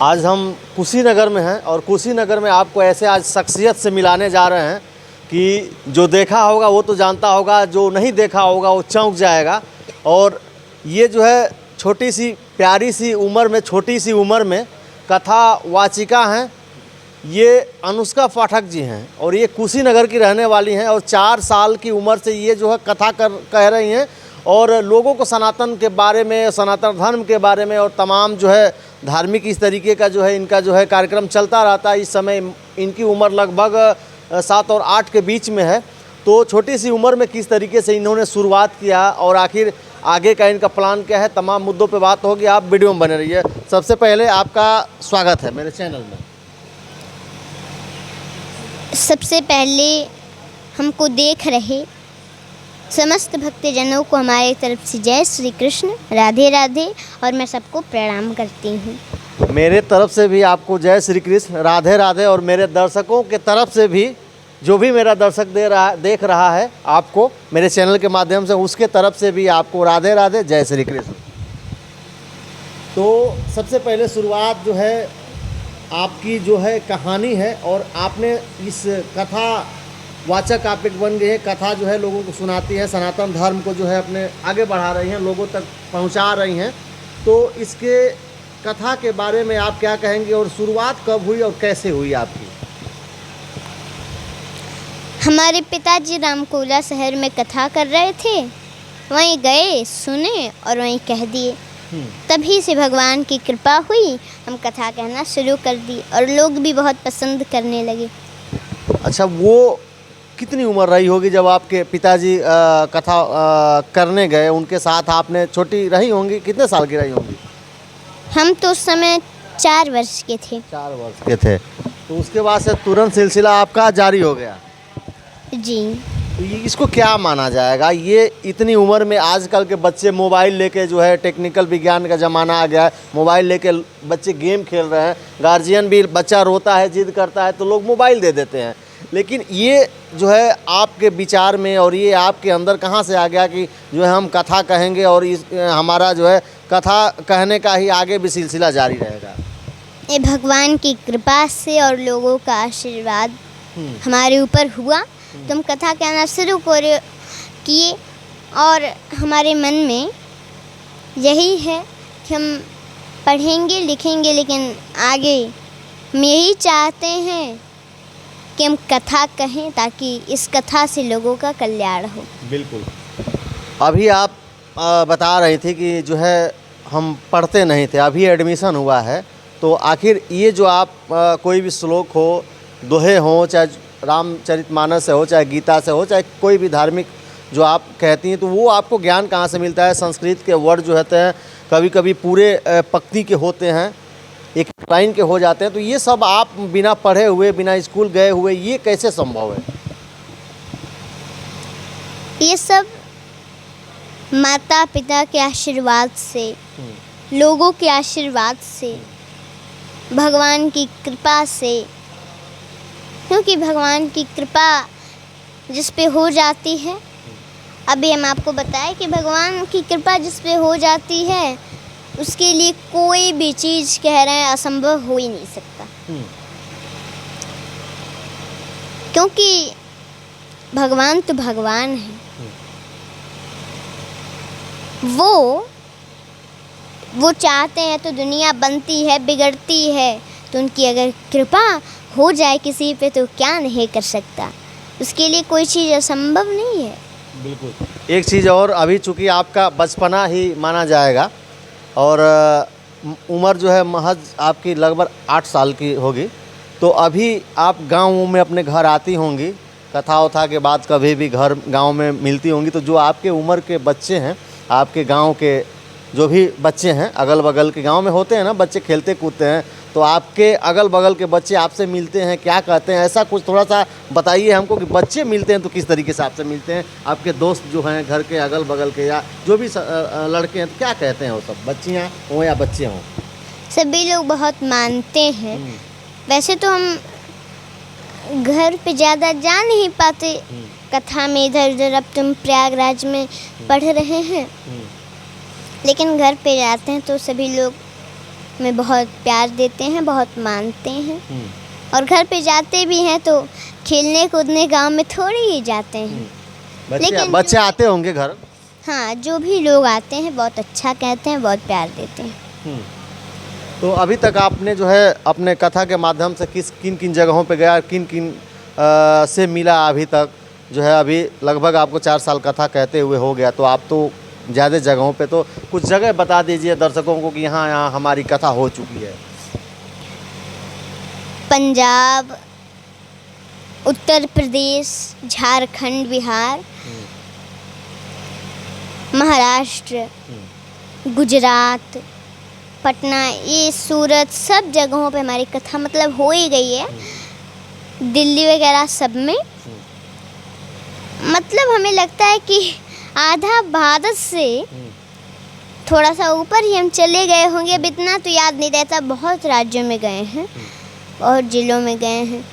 आज हम कुशीनगर में हैं और कुशीनगर में आपको ऐसे आज शख्सियत से मिलाने जा रहे हैं कि जो देखा होगा वो तो जानता होगा, जो नहीं देखा होगा वो चौंक जाएगा। और ये जो है छोटी सी प्यारी सी उम्र में, छोटी सी उम्र में कथा वाचिका हैं, ये अनुष्का पाठक जी हैं और ये कुशीनगर की रहने वाली हैं और 4 साल की उम्र से ये जो है कथा कह रही हैं और लोगों को सनातन के बारे में, सनातन धर्म के बारे में और तमाम जो है धार्मिक इस तरीके का जो है इनका जो है कार्यक्रम चलता रहता है। इस समय इनकी उम्र लगभग 7 और 8 के बीच में है। तो छोटी सी उम्र में किस तरीके से इन्होंने शुरुआत किया और आखिर आगे का इनका प्लान क्या है, तमाम मुद्दों पे बात होगी। आप वीडियो में बने रहिए। सबसे पहले आपका स्वागत है मेरे चैनल में। सबसे पहले हमको देख रहे समस्त भक्तजनों को हमारे तरफ से जय श्री कृष्ण, राधे राधे, और मैं सबको प्रणाम करती हूँ। मेरे तरफ से भी आपको जय श्री कृष्ण, राधे राधे, और मेरे दर्शकों के तरफ से भी जो भी मेरा दर्शक देख रहा है आपको मेरे चैनल के माध्यम से, उसके तरफ से भी आपको राधे राधे, जय श्री कृष्ण। तो सबसे पहले शुरुआत जो है आपकी जो है कहानी है और आपने इस कथा वाचक आप एक बन गए हैं। कथा जो है लोगों को सुनाती है, सनातन धर्म को जो है अपने आगे बढ़ा रही हैं, लोगों तक पहुंचा रही हैं। तो इसके कथा के बारे में आप क्या कहेंगे और शुरुआत कब हुई और कैसे हुई आपकी? हमारे पिताजी रामकोला शहर में कथा कर रहे थे, वहीं गए, सुने और वहीं कह दिए। तभी से भगवान की कृपा हुई, हम कथा कहना शुरू कर दी और लोग भी बहुत पसंद करने लगे। अच्छा, वो कितनी उम्र रही होगी जब आपके पिताजी कथा करने गए? उनके साथ आपने छोटी रही होंगी, कितने साल की रही होंगी? हम तो उस समय 4 वर्ष के थे। 4 वर्ष के थे। तो उसके बाद से तुरंत सिलसिला आपका जारी हो गया जी। तो इसको क्या माना जाएगा? ये इतनी उम्र में आजकल के बच्चे मोबाइल लेके जो है, टेक्निकल विज्ञान का ज़माना आ गया है, मोबाइल लेके बच्चे गेम खेल रहे हैं। गार्जियन भी, बच्चा रोता है, जिद करता है तो लोग मोबाइल दे देते हैं। लेकिन ये जो है आपके विचार में और ये आपके अंदर कहाँ से आ गया कि जो है हम कथा कहेंगे और इस हमारा जो है कथा कहने का ही आगे भी सिलसिला जारी रहेगा? ये भगवान की कृपा से और लोगों का आशीर्वाद हमारे ऊपर हुआ तो हम कथा कहना शुरू किए और हमारे मन में यही है कि हम पढ़ेंगे, लिखेंगे, लेकिन आगे हम यही चाहते हैं कि हम कथा कहें ताकि इस कथा से लोगों का कल्याण हो। बिल्कुल। अभी आप बता रही थी कि जो है हम पढ़ते नहीं थे, अभी एडमिशन हुआ है। तो आखिर ये जो आप कोई भी श्लोक हो, दोहे हों, चाहे रामचरितमानस से हो, चाहे गीता से हो, चाहे कोई भी धार्मिक जो आप कहती हैं, तो वो आपको ज्ञान कहाँ से मिलता है? संस्कृत के वर्ड जो होते हैं कभी कभी पूरे पंक्ति के होते हैं, एक लाइन के हो जाते हैं। तो ये सब आप बिना पढ़े हुए, बिना स्कूल गए हुए, ये कैसे संभव है? ये सब माता पिता के आशीर्वाद से, लोगों के आशीर्वाद से, भगवान की कृपा से, क्योंकि भगवान की कृपा जिस पे हो जाती है, अभी हम आपको बताएं कि भगवान की कृपा जिस पे हो जाती है उसके लिए कोई भी चीज़ कह रहे हैं असंभव हो ही नहीं सकता। क्योंकि भगवान तो भगवान है। वो चाहते हैं तो दुनिया बनती है, बिगड़ती है। तो उनकी अगर कृपा हो जाए किसी पे तो क्या नहीं कर सकता, उसके लिए कोई चीज़ असंभव नहीं है। बिल्कुल। एक चीज़ और, अभी चूँकि आपका बचपना ही माना जाएगा और उम्र जो है महज आपकी लगभग 8 साल की होगी, तो अभी आप गाँव में अपने घर आती होंगी, कथा वथा के बाद कभी भी घर गाँव में मिलती होंगी। तो जो आपके उम्र के बच्चे हैं, आपके गाँव के जो भी बच्चे हैं, अगल बगल के गांव में होते हैं ना बच्चे, खेलते कूदते हैं, तो आपके अगल बगल के बच्चे आपसे मिलते हैं, क्या कहते हैं? ऐसा कुछ थोड़ा सा बताइए हमको कि बच्चे मिलते हैं तो किस तरीके से आपसे मिलते हैं? आपके दोस्त जो हैं घर के अगल बगल के या जो भी लड़के हैं, तो क्या कहते हैं वो सब, बच्चियाँ हों या बच्चे हों? सभी लोग बहुत मानते हैं। वैसे तो हम घर पे ज़्यादा जा नहीं पाते कथा में इधर उधर। अब तुम प्रयागराज में पढ़ रहे हैं, लेकिन घर पे जाते हैं तो सभी लोग में बहुत प्यार देते हैं, बहुत मानते हैं। और घर पे जाते भी हैं तो खेलने कूदने गांव में थोड़ी ही जाते हैं। लेकिन बच्चे आते होंगे घर। हाँ, जो भी लोग आते हैं बहुत अच्छा कहते हैं, बहुत प्यार देते हैं। तो अभी तक आपने जो है अपने कथा के माध्यम से किन किन जगहों पे गया, किन किन से मिला अभी तक जो है? अभी लगभग आपको 4 साल कथा कहते हुए हो गया, तो आप तो ज़्यादा जगहों पे, तो कुछ जगह बता दीजिए दर्शकों को कि यहाँ यहाँ हमारी कथा हो चुकी है। पंजाब, उत्तर प्रदेश, झारखंड, बिहार, महाराष्ट्र, गुजरात, पटना, ये सूरत, सब जगहों पे हमारी कथा मतलब हो ही गई है। दिल्ली वगैरह सब में मतलब हमें लगता है कि आधा भारत से थोड़ा सा ऊपर ही हम चले गए होंगे। अब इतना तो याद नहीं रहता, बहुत राज्यों में गए हैं, बहुत जिलों में गए हैं।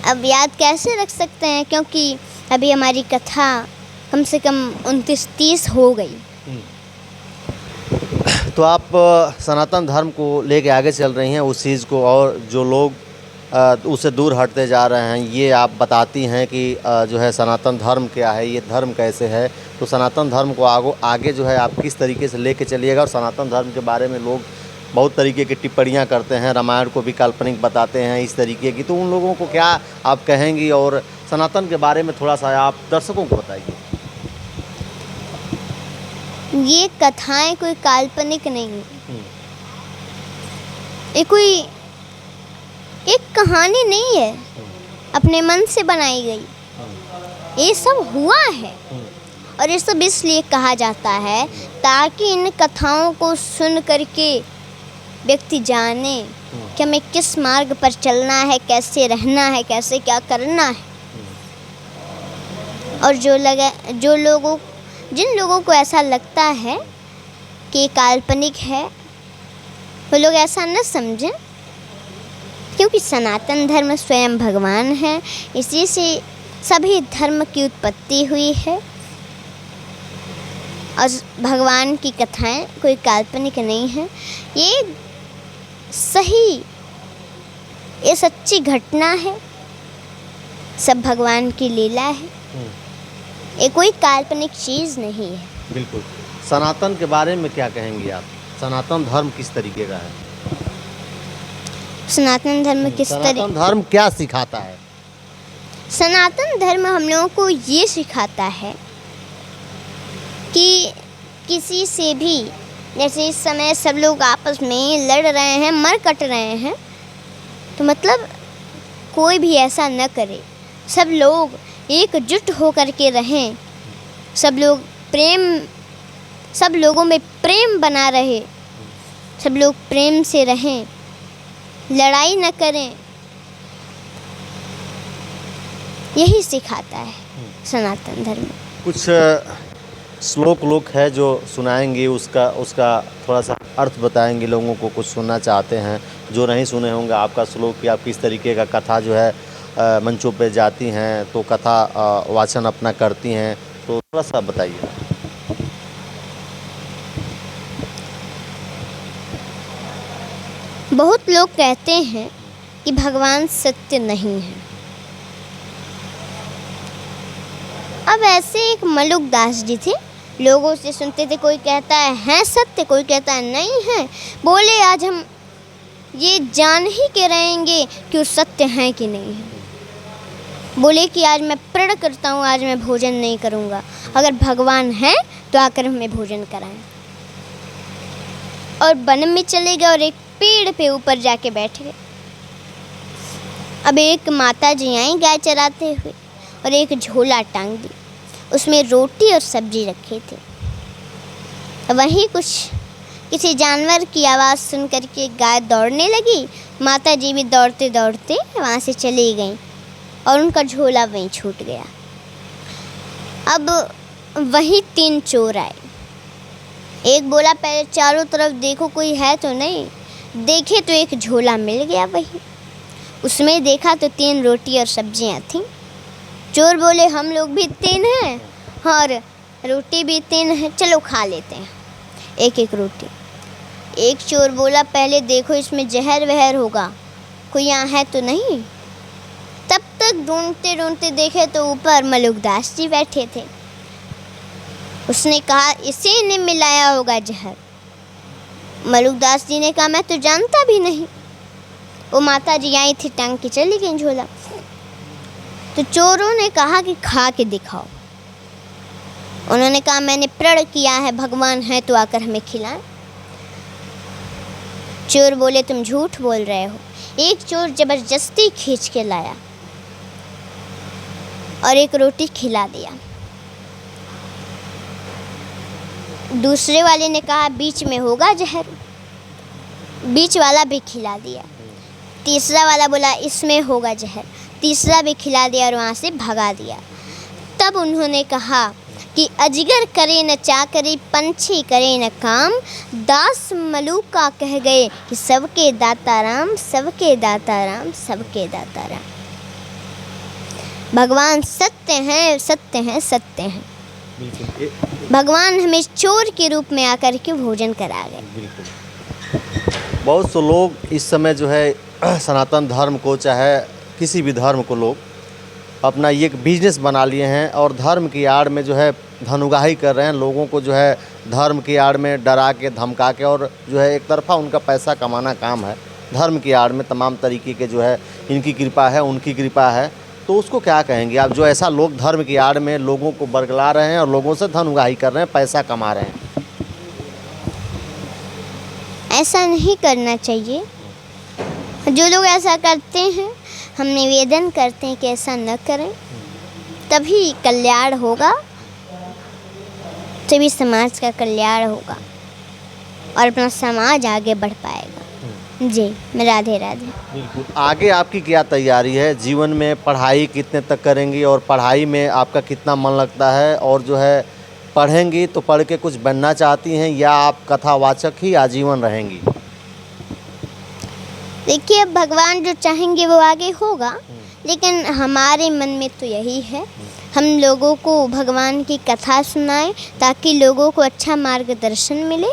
अब याद कैसे रख सकते हैं, क्योंकि अभी हमारी कथा कम से कम 29-30 हो गई। तो आप सनातन धर्म को लेके आगे चल रही हैं उस चीज़ को, और जो लोग उससे दूर हटते जा रहे हैं, ये आप बताती हैं कि जो है सनातन धर्म क्या है, ये धर्म कैसे है। तो सनातन धर्म को आगे जो है आप किस तरीके से लेके चलिएगा? और सनातन धर्म के बारे में लोग बहुत तरीके की टिप्पणियां करते हैं, रामायण को भी काल्पनिक बताते हैं इस तरीके की, तो उन लोगों को क्या आप कहेंगी? और सनातन के बारे में थोड़ा सा आप दर्शकों को बताइए। ये कथाएं कोई काल्पनिक नहीं है, ये कोई एक कहानी नहीं है अपने मन से बनाई गई। ये सब हुआ है, और ये सब इसलिए कहा जाता है ताकि इन कथाओं को सुन करके व्यक्ति जाने कि हमें किस मार्ग पर चलना है, कैसे रहना है, कैसे क्या करना है। और जिन लोगों को ऐसा लगता है कि काल्पनिक है, वो लोग ऐसा न समझें, क्योंकि सनातन धर्म स्वयं भगवान है, इसी से सभी धर्म की उत्पत्ति हुई है। और भगवान की कथाएं कोई काल्पनिक नहीं है, ये सच्ची घटना है, सब भगवान की लीला है, ये कोई काल्पनिक चीज़ नहीं है। बिल्कुल। सनातन के बारे में क्या कहेंगी आप? सनातन धर्म किस तरीके का है? सनातन धर्म किस तरीके? सनातन धर्म क्या सिखाता है? सनातन धर्म हम लोगों को ये सिखाता है कि किसी से भी, जैसे इस समय सब लोग आपस में लड़ रहे हैं, मर कट रहे हैं, तो मतलब कोई भी ऐसा न करे, सब लोग एकजुट होकर के रहें, सब लोगों में प्रेम बना रहे, सब लोग प्रेम से रहें, लड़ाई न करें, यही सिखाता है सनातन धर्म। कुछ श्लोक है जो सुनाएंगे, उसका थोड़ा सा अर्थ बताएंगे लोगों को, कुछ सुनना चाहते हैं जो नहीं सुने होंगे आपका श्लोक, कि आप किस तरीके का कथा जो है मंचों पे जाती हैं तो कथा वाचन अपना करती हैं, तो थोड़ा सा बताइए। बहुत लोग कहते हैं कि भगवान सत्य नहीं है। अब ऐसे एक मलुकदास जी थे, लोगों से सुनते थे, कोई कहता है सत्य, कोई कहता है नहीं है। बोले आज हम ये जान ही के रहेंगे कि वो सत्य हैं कि नहीं है। बोले कि आज मैं प्रण करता हूँ, आज मैं भोजन नहीं करूँगा, अगर भगवान है तो आकर हमें भोजन कराएं। और वन में चले गए और एक पेड़ पे ऊपर जाके बैठ गए। अब एक माता जी आई गाय चराते हुए और एक झोला टांग दी, उसमें रोटी और सब्जी रखे थे। वहीं किसी जानवर की आवाज़ सुन करके गाय दौड़ने लगी, माता जी भी दौड़ते दौड़ते वहाँ से चली गईं और उनका झोला वहीं छूट गया। अब वहीं 3 चोर आए। एक बोला पहले चारों तरफ देखो कोई है तो नहीं, देखे तो एक झोला मिल गया वहीं, उसमें देखा तो 3 रोटी और सब्जियां थीं। चोर बोले हम लोग भी 3 हैं और रोटी भी 3 है, चलो खा लेते हैं एक एक रोटी। एक चोर बोला, पहले देखो इसमें जहर वहर होगा, कोई यहाँ है तो नहीं। तब तक ढूंढते ढूंढते देखे तो ऊपर मलुकदास जी बैठे थे। उसने कहा, इसी ने मिलाया होगा जहर। मलुकदास जी ने कहा, मैं तो जानता भी नहीं। वो माता जी आई थी, टांग के चली गई झोला। तो चोरों ने कहा कि खा के दिखाओ। उन्होंने कहा, मैंने प्रण किया है, भगवान है तो आकर हमें खिलाएं। चोर बोले, तुम झूठ बोल रहे हो। एक चोर जबरदस्ती खींच के लाया और एक रोटी खिला दिया। दूसरे वाले ने कहा, बीच में होगा जहर। बीच वाला भी खिला दिया। तीसरा वाला बोला, इसमें होगा जहर। तीसरा भी खिला दिया और वहाँ से भगा दिया। तब उन्होंने कहा कि अजगर करे न चाकरी, पंछी करे न काम, दास मलूका कह गए कि सबके दाता राम, सबके दाता राम, सबके दाता राम। भगवान सत्य हैं, सत्य हैं, सत्य हैं। भगवान हमें चोर के रूप में आकर के भोजन करा गए। बिल्कुल। बहुत से लोग इस समय जो है सनातन धर्म को, चाहे किसी भी धर्म को, लोग अपना ये एक बिजनेस बना लिए हैं और धर्म की आड़ में जो है धनुगाही कर रहे हैं। लोगों को जो है धर्म की आड़ में डरा के, धमका के, और जो है एक तरफा उनका पैसा कमाना काम है। धर्म की आड़ में तमाम तरीके के जो है इनकी कृपा है, उनकी कृपा है। तो उसको क्या कहेंगे आप, जो ऐसा लोग धर्म की आड़ में लोगों को बरगला रहे हैं और लोगों से धनुगाही कर रहे हैं, पैसा कमा रहे हैं? ऐसा नहीं करना चाहिए। जो लोग ऐसा करते हैं, हम निवेदन करते हैं कि ऐसा न करें, तभी कल्याण होगा, तभी समाज का कल्याण होगा और अपना समाज आगे बढ़ पाएगा। जी, मैं राधे राधे। बिल्कुल। आगे आपकी क्या तैयारी है जीवन में? पढ़ाई कितने तक करेंगी और पढ़ाई में आपका कितना मन लगता है? और जो है पढ़ेंगी तो पढ़ के कुछ बनना चाहती हैं या आप कथावाचक ही आजीवन रहेंगी? देखिए, अब भगवान जो चाहेंगे वो आगे होगा, लेकिन हमारे मन में तो यही है, हम लोगों को भगवान की कथा सुनाएं ताकि लोगों को अच्छा मार्गदर्शन मिले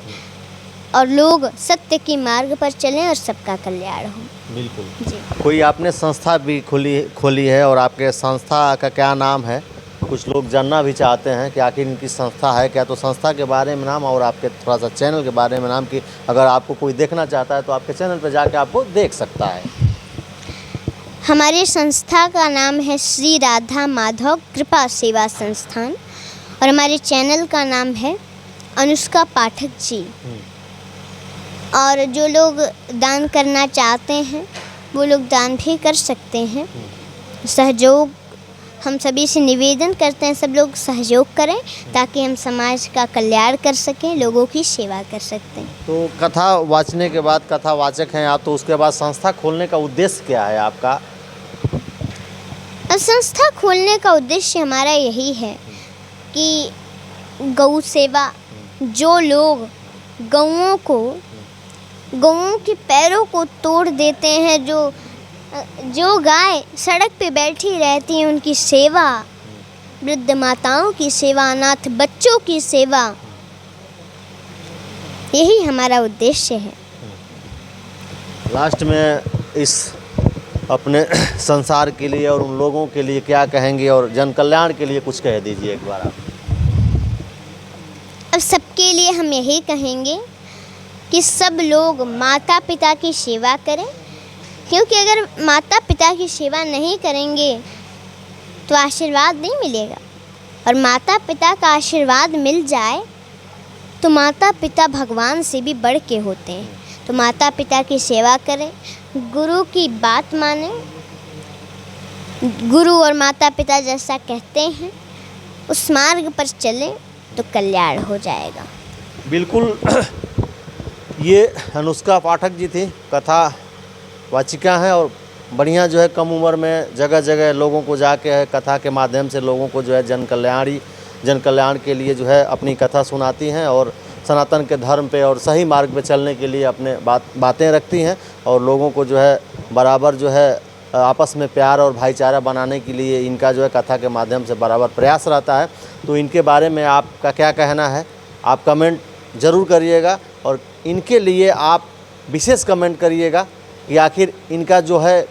और लोग सत्य की मार्ग पर चलें और सबका कल्याण हो। बिल्कुल जी। कोई आपने संस्था भी खोली है और आपके संस्था का क्या नाम है? कुछ लोग जानना भी चाहते हैं कि आखिर इनकी संस्था है क्या। तो संस्था के बारे में नाम और आपके थोड़ा सा चैनल के बारे में नाम, कि अगर आपको कोई देखना चाहता है तो आपके चैनल पर जाके आपको देख सकता है। हमारी संस्था का नाम है श्री राधा माधव कृपा सेवा संस्थान और हमारे चैनल का नाम है अनुष्का पाठक जी। और जो लोग दान करना चाहते हैं वो लोग दान भी कर सकते हैं। सहयोग, हम सभी से निवेदन करते हैं, सब लोग सहयोग करें ताकि हम समाज का कल्याण कर सकें, लोगों की सेवा कर सकते हैं। तो कथा वाचने के बाद, कथावाचक हैं आप, तो उसके बाद संस्था खोलने का उद्देश्य क्या है आपका? संस्था खोलने का उद्देश्य हमारा यही है कि गौ सेवा, जो लोग गौओं के पैरों को तोड़ देते हैं, जो गाय सड़क पे बैठी रहती हैं, उनकी सेवा, वृद्ध माताओं की सेवा, अनाथ बच्चों की सेवा, यही हमारा उद्देश्य है। लास्ट में इस अपने संसार के लिए और उन लोगों के लिए क्या कहेंगे और जन कल्याण के लिए कुछ कह दीजिए एक बार आप। अब सबके लिए हम यही कहेंगे कि सब लोग माता पिता की सेवा करें, क्योंकि अगर माता पिता की सेवा नहीं करेंगे तो आशीर्वाद नहीं मिलेगा, और माता पिता का आशीर्वाद मिल जाए तो माता पिता भगवान से भी बढ़ के होते हैं। तो माता पिता की सेवा करें, गुरु की बात मानें, गुरु और माता पिता जैसा कहते हैं उस मार्ग पर चलें तो कल्याण हो जाएगा। बिल्कुल। ये अनुष्का पाठक जी थी, कथा वाचिका हैं और बढ़िया जो है कम उम्र में जगह जगह लोगों को जाके है कथा के माध्यम से लोगों को जो है जन कल्याण के लिए जो है अपनी कथा सुनाती हैं और सनातन के धर्म पे और सही मार्ग पे चलने के लिए अपने बातें रखती हैं और लोगों को जो है बराबर जो है आपस में प्यार और भाईचारा बनाने के लिए इनका जो है कथा के माध्यम से बराबर प्रयास रहता है। तो इनके बारे में आपका क्या कहना है, आप कमेंट ज़रूर करिएगा और इनके लिए आप विशेष कमेंट करिएगा कि आखिर इनका जो है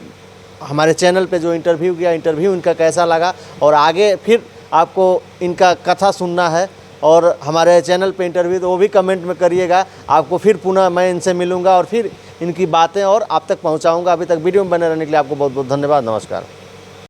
हमारे चैनल पे जो इंटरव्यू किया, इंटरव्यू इनका कैसा लगा, और आगे फिर आपको इनका कथा सुनना है और हमारे चैनल पे इंटरव्यू, तो वो भी कमेंट में करिएगा। आपको फिर पुनः मैं इनसे मिलूँगा और फिर इनकी बातें और आप तक पहुँचाऊँगा। अभी तक वीडियो में बने रहने के लिए आपको बहुत बहुत धन्यवाद। नमस्कार।